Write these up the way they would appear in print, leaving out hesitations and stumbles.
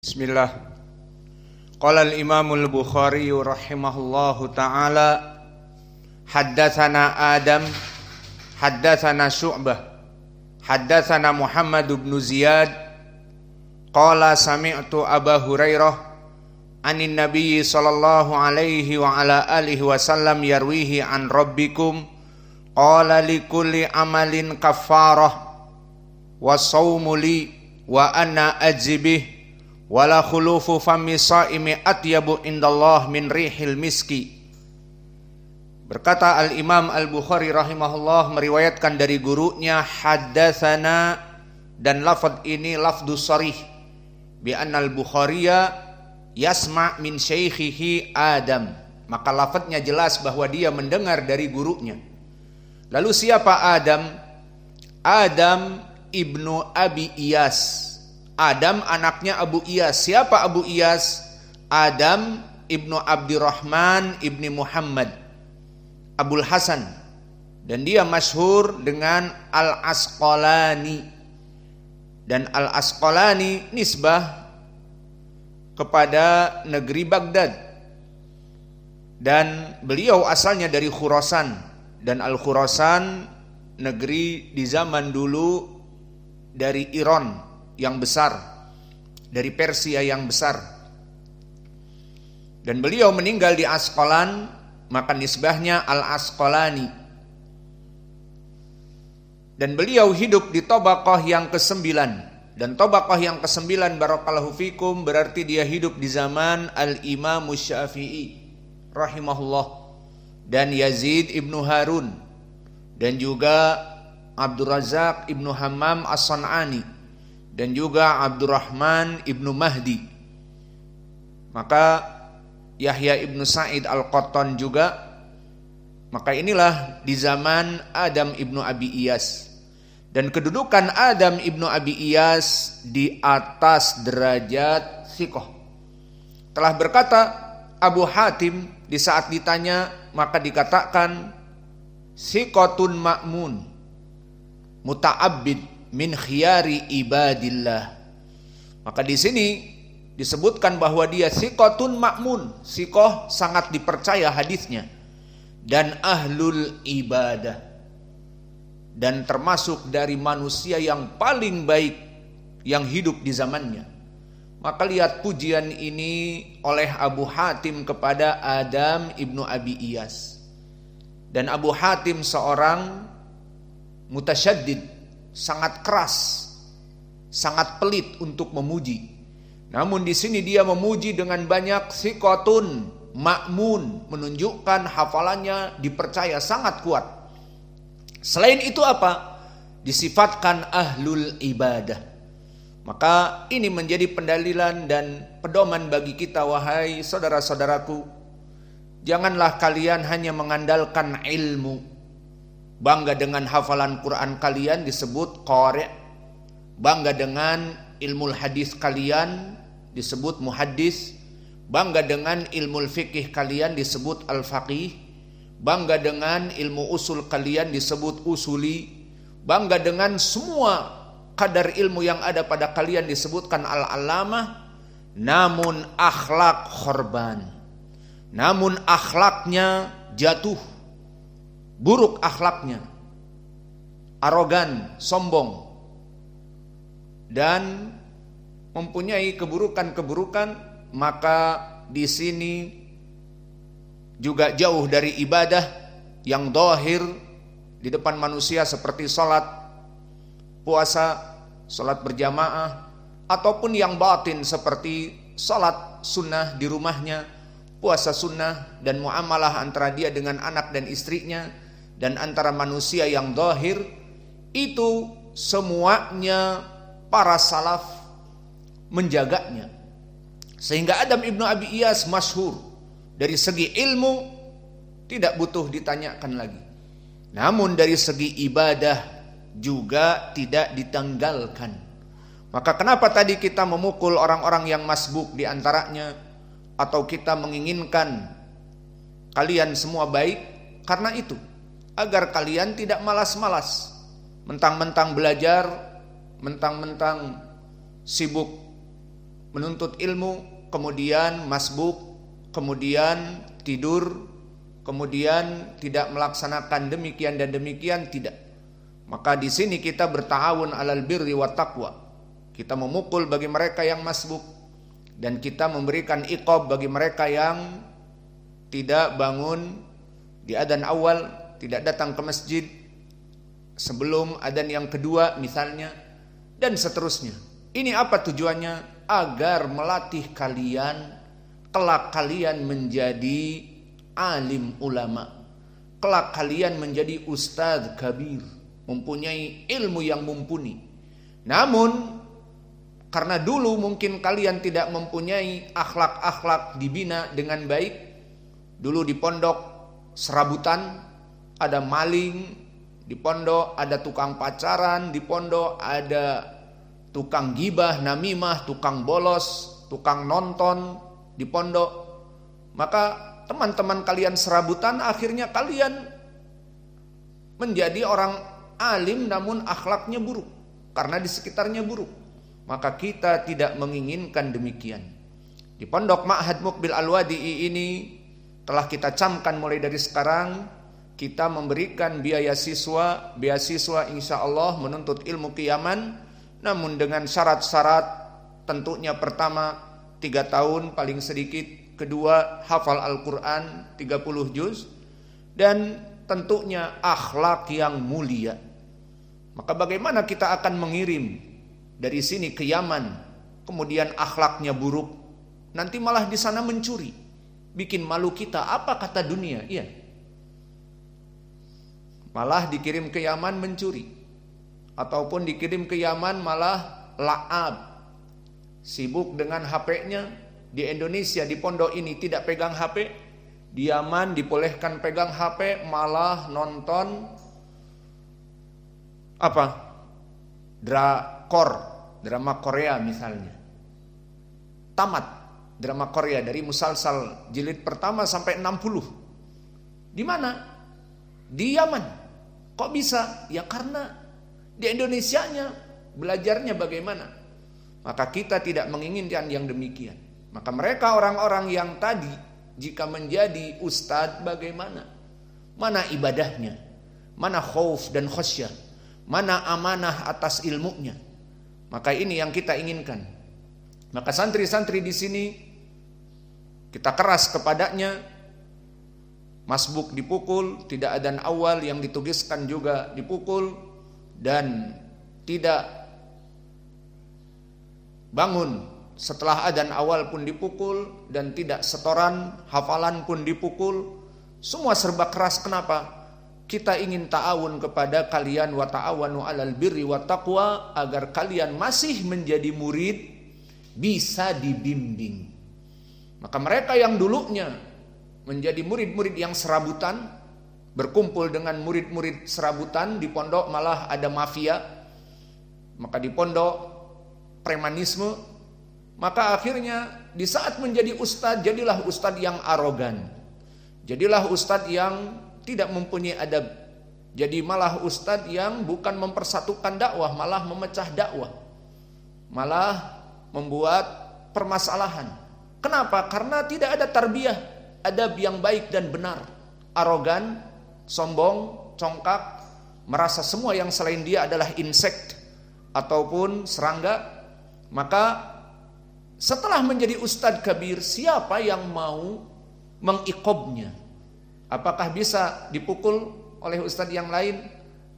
Bismillah. Qala al-Imam al-Bukhari rahimahullahu ta'ala haddatsana Adam haddatsana Syu'bah haddatsana Muhammad bin Ziyad qala sami'tu Abu Hurairah anin Nabiy sallallahu alaihi wa ala alihi wasallam yarwihi an rabbikum qala likulli amalin kaffarah wa sawmu li wa ana ajzibih wala khulufu fami saimi atyabu indallah min rihil miski. Berkata al-Imam al-Bukhari rahimahullah meriwayatkan dari gurunya haddatsana, dan lafaz ini lafdus sharih bi anna al-Bukhariya yasma' min syaikhihi Adam, maka lafaznya jelas bahwa dia mendengar dari gurunya. Lalu siapa Adam? Adam ibnu Abi Iyas. Adam anaknya Abu Iyas. Siapa Abu Iyas? Adam ibnu Abdurrahman ibni Muhammad Abul Hasan, dan dia masyhur dengan Al-Asqalani. Dan Al-Asqalani nisbah kepada negeri Baghdad, dan beliau asalnya dari Khurasan, dan Al-Khurasan negeri di zaman dulu dari Iran yang besar, dari Persia yang besar. Dan beliau meninggal di Asqalan, maka nisbahnya Al-Asqalani. Dan beliau hidup di Tabaqah yang ke-9. Dan Tabaqah yang ke-9 barakallahu fikum berarti dia hidup di zaman Al-Imam Syafi'i rahimahullah, dan Yazid ibnu Harun, dan juga Abdul Razak ibnu Hammam As-San'ani, dan juga Abdurrahman ibnu Mahdi. Maka Yahya ibnu Sa'id Al-Qattan juga. Maka inilah di zaman Adam ibnu Abi Iyas. Dan kedudukan Adam ibnu Abi Iyas di atas derajat thiqah. Telah berkata Abu Hatim di saat ditanya, maka dikatakan thiqatun ma'mun muta'abbid min khiyari ibadillah. Maka di sini disebutkan bahwa dia thiqatun ma'mun, thiqah sangat dipercaya hadisnya, dan ahlul ibadah, dan termasuk dari manusia yang paling baik yang hidup di zamannya. Maka lihat pujian ini oleh Abu Hatim kepada Adam ibnu Abi Iyas. Dan Abu Hatim seorang mutasyaddid, sangat keras, sangat pelit untuk memuji. Namun di sini dia memuji dengan banyak thiqatun ma'mun, menunjukkan hafalannya dipercaya sangat kuat. Selain itu apa? Disifatkan ahlul ibadah. Maka ini menjadi pendalilan dan pedoman bagi kita, wahai saudara-saudaraku. Janganlah kalian hanya mengandalkan ilmu. Bangga dengan hafalan Quran kalian disebut qari', bangga dengan ilmu hadis kalian disebut muhaddis, bangga dengan ilmu fikih kalian disebut al-faqih, bangga dengan ilmu usul kalian disebut usuli, bangga dengan semua kadar ilmu yang ada pada kalian disebutkan al-allamah. Namun akhlak khorban, namun akhlaknya jatuh, buruk akhlaknya, arogan, sombong, dan mempunyai keburukan-keburukan, maka di sini juga jauh dari ibadah yang zahir di depan manusia seperti salat, puasa, salat berjamaah, ataupun yang batin seperti salat sunnah di rumahnya, puasa sunnah, dan muamalah antara dia dengan anak dan istrinya, dan antara manusia yang zahir. Itu semuanya para salaf menjaganya. Sehingga Adam ibnu Abi Iyas masyhur dari segi ilmu, tidak butuh ditanyakan lagi. Namun dari segi ibadah juga tidak ditanggalkan. Maka kenapa tadi kita memukul orang-orang yang masbuk di antaranya, atau kita menginginkan kalian semua baik? Karena itu, agar kalian tidak malas-malas, mentang-mentang belajar, mentang-mentang sibuk menuntut ilmu, kemudian masbuk, kemudian tidur, kemudian tidak melaksanakan demikian dan demikian, tidak. Maka di sini kita berta'awun 'alal birri wat taqwa. Kita memukul bagi mereka yang masbuk dan kita memberikan iqab bagi mereka yang tidak bangun di adzan awal, tidak datang ke masjid sebelum adzan yang kedua misalnya, dan seterusnya. Ini apa tujuannya? Agar melatih kalian, kelak kalian menjadi alim ulama, kelak kalian menjadi ustadz kabir, mempunyai ilmu yang mumpuni. Namun karena dulu mungkin kalian tidak mempunyai akhlak-akhlak dibina dengan baik, dulu di pondok serabutan, ada maling di pondok, ada tukang pacaran di pondok, ada tukang gibah, namimah, tukang bolos, tukang nonton di pondok. Maka teman-teman kalian serabutan, akhirnya kalian menjadi orang alim namun akhlaknya buruk karena di sekitarnya buruk. Maka kita tidak menginginkan demikian. Di pondok Ma'had Muqbil Al-Wadi'i ini telah kita camkan mulai dari sekarang, kita memberikan beasiswa insya Allah menuntut ilmu Yaman, namun dengan syarat-syarat. Tentunya pertama 3 tahun paling sedikit, kedua hafal Al-Quran 30 juz, dan tentunya akhlak yang mulia. Maka bagaimana kita akan mengirim dari sini ke Yaman, kemudian akhlaknya buruk, nanti malah di sana mencuri, bikin malu kita, apa kata dunia? Iya, malah dikirim ke Yaman mencuri, ataupun dikirim ke Yaman malah la'ab, sibuk dengan HP-nya. Di Indonesia di pondok ini tidak pegang HP, di Yaman dibolehkan pegang HP, malah nonton apa? Drama Korea misalnya. Tamat drama Korea dari musalsal jilid pertama sampai 60. Di mana? Di Yaman. Kok bisa? Ya karena di Indonesianya belajarnya bagaimana? Maka kita tidak menginginkan yang demikian. Maka mereka orang-orang yang tadi jika menjadi ustadz bagaimana? Mana ibadahnya? Mana khauf dan khasyah? Mana amanah atas ilmunya? Maka ini yang kita inginkan. Maka santri-santri di sini kita keras kepadanya. Masbuk dipukul, tidak adzan awal yang ditugiskan juga dipukul, dan tidak bangun setelah adzan awal pun dipukul, dan tidak setoran hafalan pun dipukul. Semua serba keras. Kenapa? Kita ingin ta'awun kepada kalian, wa ta'awanu 'alal birri wat taqwa, agar kalian masih menjadi murid bisa dibimbing. Maka mereka yang dulunya menjadi murid-murid yang serabutan, berkumpul dengan murid-murid serabutan di pondok, malah ada mafia. Maka di pondok premanisme. Maka akhirnya di saat menjadi ustadz, jadilah ustadz yang arogan, jadilah ustadz yang tidak mempunyai adab, jadi malah ustadz yang bukan mempersatukan dakwah, malah memecah dakwah, malah membuat permasalahan. Kenapa? Karena tidak ada tarbiyah adab yang baik dan benar. Arogan, sombong, congkak, merasa semua yang selain dia adalah insekt ataupun serangga. Maka setelah menjadi ustadz kabir, siapa yang mau mengiqobnya? Apakah bisa dipukul oleh ustadz yang lain?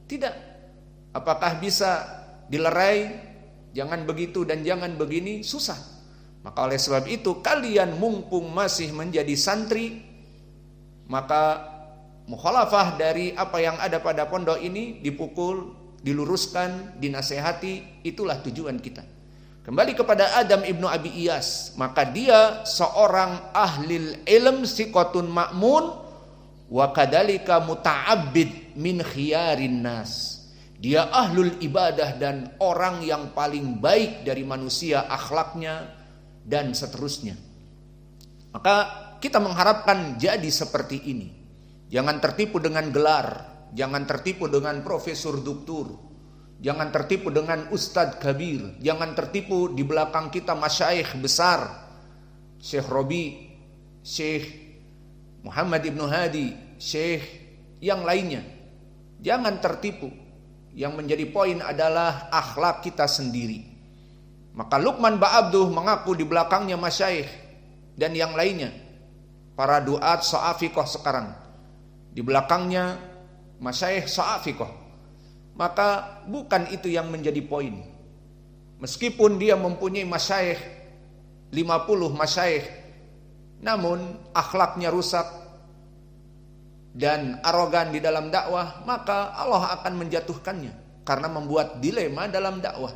Tidak. Apakah bisa dilerai? Jangan begitu dan jangan begini? Susah. Maka oleh sebab itu, kalian mumpung masih menjadi santri, maka mukhalafah dari apa yang ada pada pondok ini dipukul, diluruskan, dinasehati, itulah tujuan kita. Kembali kepada Adam ibnu Abi Iyas, maka dia seorang ahlil ilm siqatun ma'mun wa kadalika muta'abbid min khiyarin nas. Dia ahlul ibadah dan orang yang paling baik dari manusia akhlaknya dan seterusnya. Maka kita mengharapkan jadi seperti ini. Jangan tertipu dengan gelar, jangan tertipu dengan profesor doktor, Jangan tertipu dengan ustadz kabir. Jangan tertipu di belakang kita masyayikh besar. Syekh Robi, Syekh Muhammad Ibn Hadi, Syekh yang lainnya. Jangan tertipu. Yang menjadi poin adalah akhlak kita sendiri. Maka Luqman Ba'abduh mengaku di belakangnya masyayikh dan yang lainnya. Para duat sa'afiqah sekarang. Di belakangnya masyayikh sa'afiqah. Maka bukan itu yang menjadi poin. Meskipun dia mempunyai masyayikh 50 masyayikh, namun akhlaknya rusak dan arogan di dalam dakwah, maka Allah akan menjatuhkannya karena membuat dilema dalam dakwah.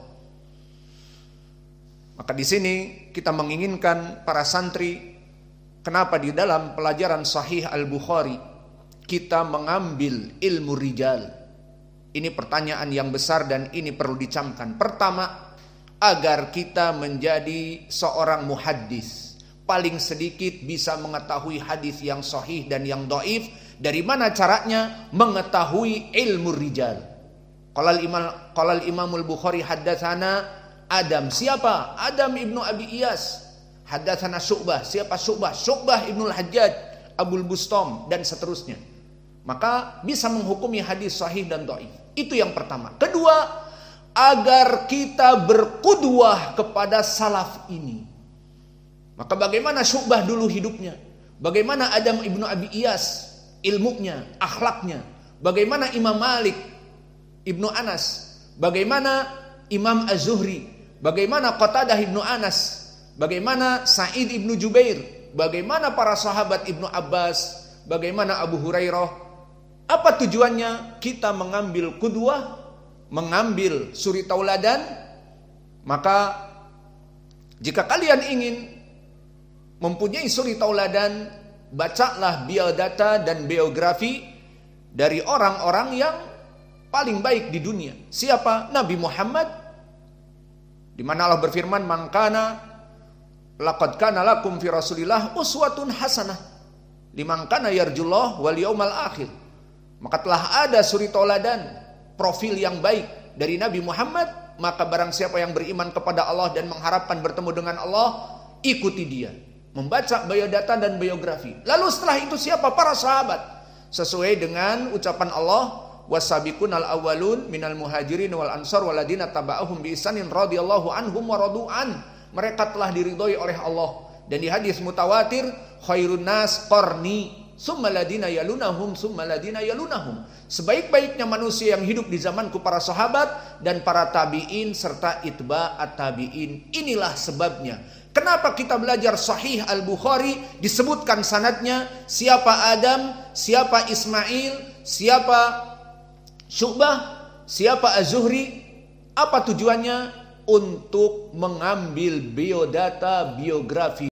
Maka di sini kita menginginkan para santri, kenapa di dalam pelajaran Sahih Al-Bukhari kita mengambil ilmu rijal? Ini pertanyaan yang besar dan ini perlu dicamkan. Pertama, agar kita menjadi seorang muhaddis, paling sedikit bisa mengetahui hadis yang sahih dan yang dhaif. Dari mana caranya? Mengetahui ilmu rijal. Qala al-Imam al-Bukhari haddatsana Adam. Siapa? Adam ibnu Abi Iyas. Haddatsana Syu'bah. Siapa Syu'bah? Syu'bah ibnu al-Hajjaj, Abul Bustam dan seterusnya. Maka bisa menghukumi hadis sahih dan dhaif. Itu yang pertama. Kedua, agar kita berqudwah kepada salaf ini. Maka bagaimana Syu'bah dulu hidupnya? Bagaimana Adam ibnu Abi Iyas ilmunya, akhlaknya? Bagaimana Imam Malik ibnu Anas? Bagaimana Imam Az-Zuhri? Bagaimana Qatadah ibnu Anas? Bagaimana Sa'id ibnu Jubair? Bagaimana para sahabat Ibnu Abbas? Bagaimana Abu Hurairah? Apa tujuannya? Kita mengambil qudwah, mengambil suri tauladan. Maka jika kalian ingin mempunyai suri tauladan, bacalah biodata dan biografi dari orang-orang yang paling baik di dunia. Siapa? Nabi Muhammad. Di mana Allah berfirman, "Man kana laqad kana lakum fi Rasulillah uswatun hasanah liman kana yarjullah wal yaumal akhir." Maka telah ada suri tauladan, profil yang baik dari Nabi Muhammad. Maka barang siapa yang beriman kepada Allah dan mengharapkan bertemu dengan Allah, ikuti dia. Membaca biodata dan biografi. Lalu setelah itu siapa? Para sahabat. Sesuai dengan ucapan Allah, wasabiqunal awwalun minal muhajirin wal ansar waladina taba'ahum bi ihsanin radhiyallahu anhum wa radu'an. Mereka telah diridhoi oleh Allah. Dan di hadis mutawatir, khairun nas qarni summa ladina yalunahum summa ladina yalunahum. Sebaik-baiknya manusia yang hidup di zamanku para sahabat dan para tabi'in serta itba'at tabi'in. Inilah sebabnya kenapa kita belajar Sahih Al-Bukhari, disebutkan sanadnya siapa Adam, siapa Ismail, siapa Syu'bah, siapa Az-Zuhri. Apa tujuannya? Untuk mengambil biodata, biografi